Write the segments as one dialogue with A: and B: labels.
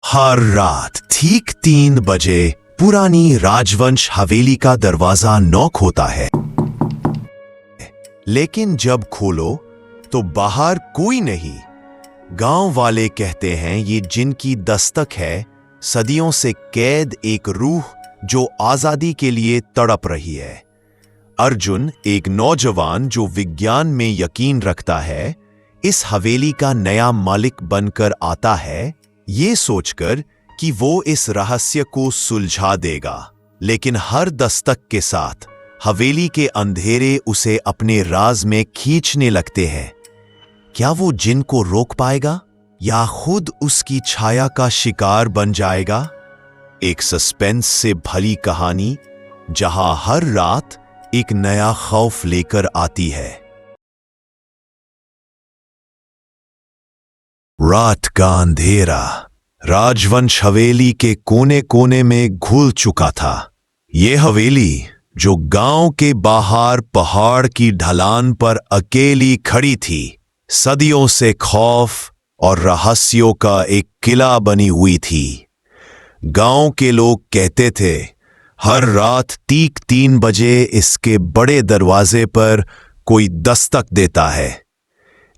A: हर रात ठीक 3 बजे पुरानी राजवंश हवेली का दरवाजा नॉक होता है, लेकिन जब खोलो तो बाहर कोई नहीं। गांव वाले कहते हैं ये जिन की दस्तक है, सदियों से कैद एक रूह जो आजादी के लिए तड़प रही है। अर्जुन, एक नौजवान जो विज्ञान में यकीन रखता है, इस हवेली का नया मालिक बनकर आता है, ये सोचकर कि वो इस रहस्य को सुलझा देगा। लेकिन हर दस्तक के साथ हवेली के अंधेरे उसे अपने राज में खींचने लगते हैं। क्या वो जिन को रोक पाएगा या खुद उसकी छाया का शिकार बन जाएगा? एक सस्पेंस से भरी कहानी जहां हर रात एक नया खौफ लेकर आती है। रात का अंधेरा राजवंश हवेली के कोने कोने में घुल चुका था। ये हवेली जो गांव के बाहर पहाड़ की ढलान पर अकेली खड़ी थी, सदियों से खौफ और रहस्यों का एक किला बनी हुई थी। गांव के लोग कहते थे हर रात ठीक 3 बजे इसके बड़े दरवाजे पर कोई दस्तक देता है,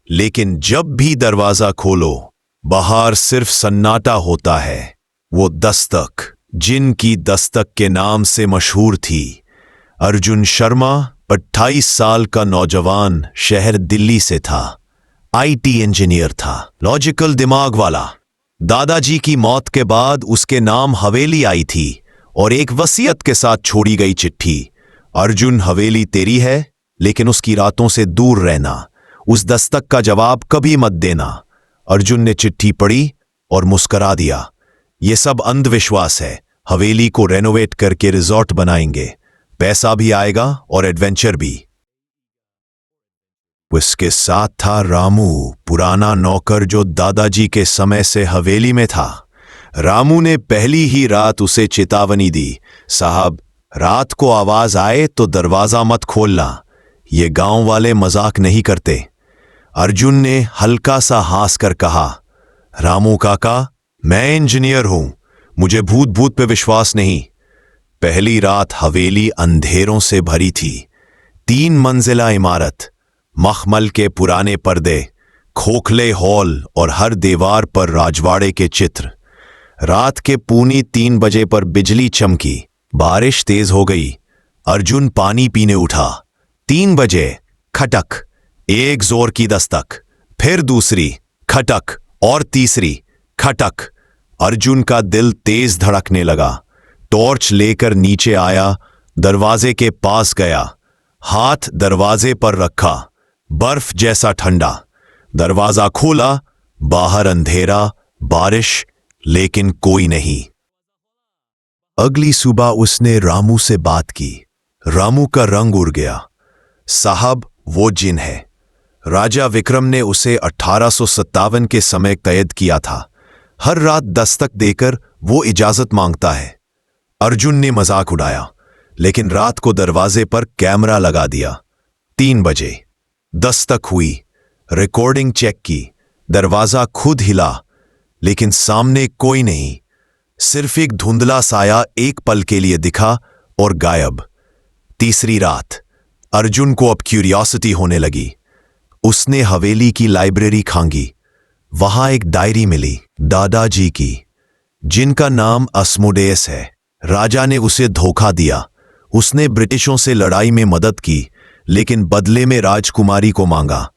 A: लेकिन जब भी दरवाजा खोलो बाहर सिर्फ सन्नाटा होता है। वो दस्तक जिन की दस्तक के नाम से मशहूर थी। अर्जुन शर्मा 28 साल का नौजवान शहर दिल्ली से था। आईटी इंजीनियर था, लॉजिकल दिमाग वाला। दादाजी की मौत के बाद उसके नाम हवेली आई थी और एक वसीयत के साथ छोड़ी गई चिट्ठी, अर्जुन हवेली तेरी है लेकिन उसकी रातों से दूर रहना, उस दस्तक का जवाब कभी मत देना। अर्जुन ने चिट्ठी पढ़ी और मुस्करा दिया। ये सब अंधविश्वास है, हवेली को रेनोवेट करके रिजॉर्ट बनाएंगे, पैसा भी आएगा और एडवेंचर भी। उसके साथ था रामू, पुराना नौकर जो दादाजी के समय से हवेली में था। रामू ने पहली ही रात उसे चेतावनी दी, साहब रात को आवाज आए तो दरवाजा मत खोलना, ये गांव वाले मजाक नहीं करते। अर्जुन ने हल्का सा हंस कर कहा, रामू काका मैं इंजीनियर हूं, मुझे भूत भूत पे विश्वास नहीं। पहली रात हवेली अंधेरों से भरी थी। 3 मंजिला इमारत, मखमल के पुराने पर्दे, खोखले हॉल और हर दीवार पर राजवाड़े के चित्र। रात के पौने 3 बजे पर बिजली चमकी, बारिश तेज हो गई। अर्जुन पानी पीने उठा। 3 बजे खटक, एक जोर की दस्तक, फिर दूसरी खटक और तीसरी खटक। अर्जुन का दिल तेज धड़कने लगा। टॉर्च लेकर नीचे आया, दरवाजे के पास गया, हाथ दरवाजे पर रखा, बर्फ जैसा ठंडा। दरवाजा खोला, बाहर अंधेरा, बारिश, लेकिन कोई नहीं। अगली सुबह उसने रामू से बात की। रामू का रंग उड़ गया। साहब वो जिन है, राजा विक्रम ने उसे 1857 के समय कैद किया था। हर रात दस्तक देकर वो इजाजत मांगता है। अर्जुन ने मजाक उड़ाया, लेकिन रात को दरवाजे पर कैमरा लगा दिया। 3 बजे दस्तक हुई, रिकॉर्डिंग चेक की, दरवाजा खुद हिला, लेकिन सामने कोई नहीं। सिर्फ एक धुंधला साया एक पल के लिए दिखा और गायब। तीसरी रात अर्जुन को अब क्यूरियोसिटी होने लगी। उसने हवेली की लाइब्रेरी खांगी। वहां एक डायरी मिली, दादाजी की, जिनका नाम अस्मोडेस है। राजा ने उसे धोखा दिया। उसने ब्रिटिशों से लड़ाई में मदद की, लेकिन बदले में राजकुमारी को मांगा।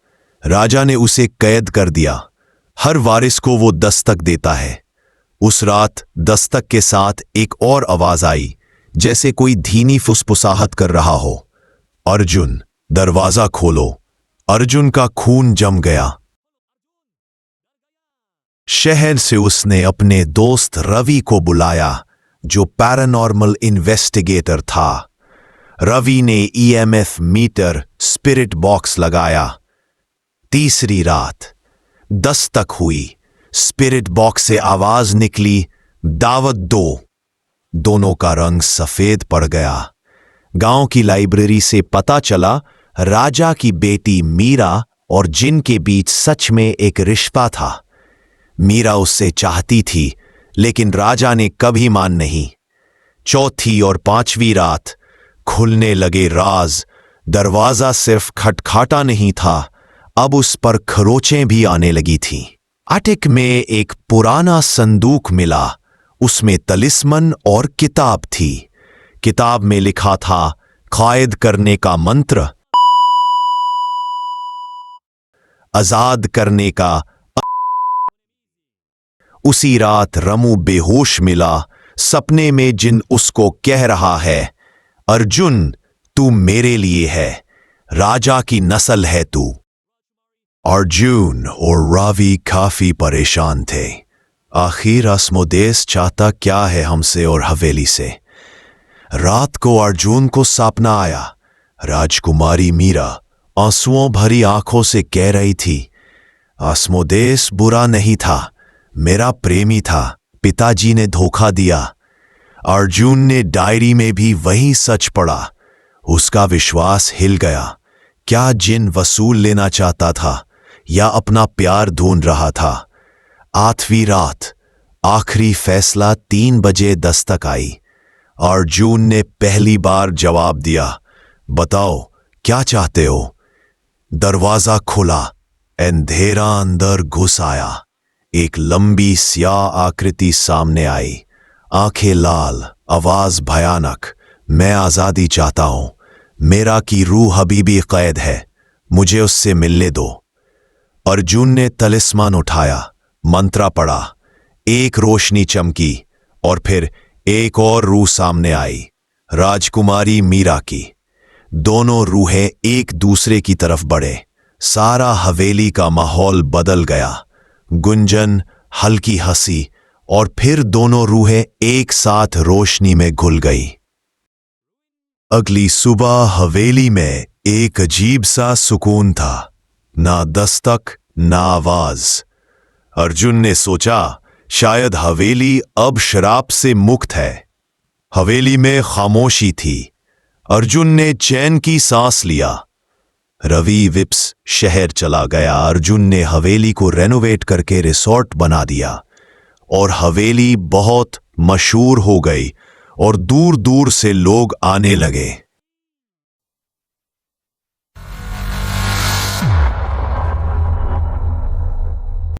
A: राजा ने उसे कैद कर दिया। हर वारिस को वो दस्तक देता है। उस रात दस्तक के साथ एक और आवाज आई, जैसे कोई धीमी फुसफुसाहट कर रहा हो, अर्जुन दरवाजा खोलो। अर्जुन का खून जम गया। शहर से उसने अपने दोस्त रवि को बुलाया, जो पैरानॉर्मल इन्वेस्टिगेटर था। रवि ने ईएमएफ मीटर, स्पिरिट बॉक्स लगाया। तीसरी रात दस्तक हुई, स्पिरिट बॉक्स से आवाज निकली, दावत दो। दोनों का रंग सफेद पड़ गया। गांव की लाइब्रेरी से पता चला राजा की बेटी मीरा और जिन के बीच सच में एक रिश्ता था। मीरा उससे चाहती थी, लेकिन राजा ने कभी मान नहीं। चौथी और पांचवी रात खुलने लगे राज। दरवाजा सिर्फ खटखटा नहीं था, अब उस पर खरोचें भी आने लगी थीं। अटक में एक पुराना संदूक मिला, उसमें तलिस्मन और किताब थी। किताब में लिखा था कायद करने का मंत्र, आजाद करने का। उसी रात रमू बेहोश मिला, सपने में जिन उसको कह रहा है, अर्जुन तू मेरे लिए है, राजा की नस्ल है तू। अर्जुन और रावी काफी परेशान थे। आखिर अस्मोदेश चाहता क्या है हमसे और हवेली से। रात को अर्जुन को सपना आया। राजकुमारी मीरा आंसुओं भरी आंखों से कह रही थी, अस्मोदेश बुरा नहीं था, मेरा प्रेमी था, पिताजी ने धोखा दिया। अर्जुन ने डायरी में भी वही सच पढ़ा। उसका विश्वास हिल गया। क्या जिन वसूल लेना चाहता था या अपना प्यार ढूंढ रहा था। आठवीं रात आखिरी फैसला 3 बजे दस्तक आई। अर्जुन ने पहली बार जवाब दिया, बताओ क्या चाहते हो। दरवाजा खुला, अंधेरा अंदर घुस आया। एक लंबी स्याह आकृति सामने आई, आंखें लाल, आवाज भयानक, मैं आजादी चाहता हूं, मेरा की रूह अभी भी कैद है, मुझे उससे मिलने दो। अर्जुन ने तलिस्मान उठाया, मंत्रा पढ़ा, एक रोशनी चमकी और फिर एक और रूह सामने आई, राजकुमारी मीरा की। दोनों रूहें एक दूसरे की तरफ बढ़े। सारा हवेली का माहौल बदल गया। गुंजन, हल्की हंसी और फिर दोनों रूहें एक साथ रोशनी में घुल गई। अगली सुबह हवेली में एक अजीब सा सुकून था, ना दस्तक ना आवाज। अर्जुन ने सोचा शायद हवेली अब शराब से मुक्त है। हवेली में खामोशी थी। अर्जुन ने चैन की सांस लिया। रवि विप्स शहर चला गया। अर्जुन ने हवेली को रेनोवेट करके रिसोर्ट बना दिया और हवेली बहुत मशहूर हो गई और दूर दूर से लोग आने लगे।